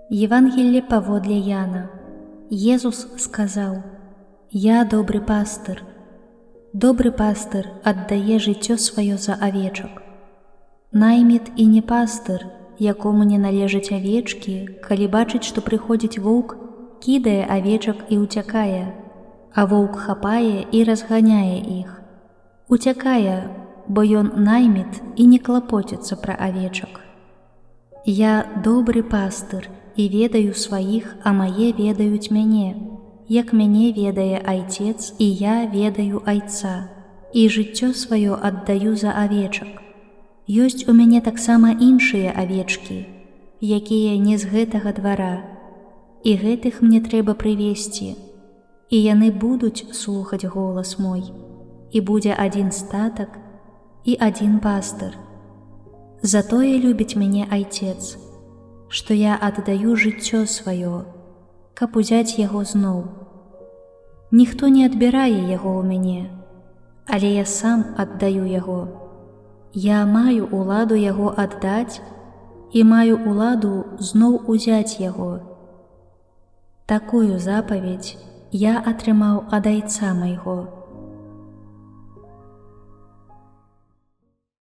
Евангелие паводле Яна. Езус сказаў: «Я добры пастыр. Добры пастыр аддае жыццё сваё за авечак. Найміт і не пастыр, якому не належаць авечкі, калі бачыць, што прыходзіць воўк, кідае авечак і уцякае, а воўк хапае і разганяе іх. Уцякае, бо ён найміт і не клапоціцца пра авечак. Я добры пастыр і ведаю сваіх, а мае ведаюць мяне, як мяне ведае Айцец, і я ведаю Айца, і жыццё сваё аддаю за авечак. Ёсць у мяне таксама іншыя авечкі, якія не з гэтага двара, і гэтых мне трэба прывесці, і яны будуць слухаць голас мой, і будзе адзін статак і адзін пастыр. Затое любіць мяне Айцец, што я аддаю жыццё сваё, каб узяць яго зноў. Ніхто не адбірае яго ў мяне, але я сам аддаю яго. Я маю ўладу яго аддаць і маю ўладу зноў узяць яго. Такую запаведь я атрымаў ад Айца майго.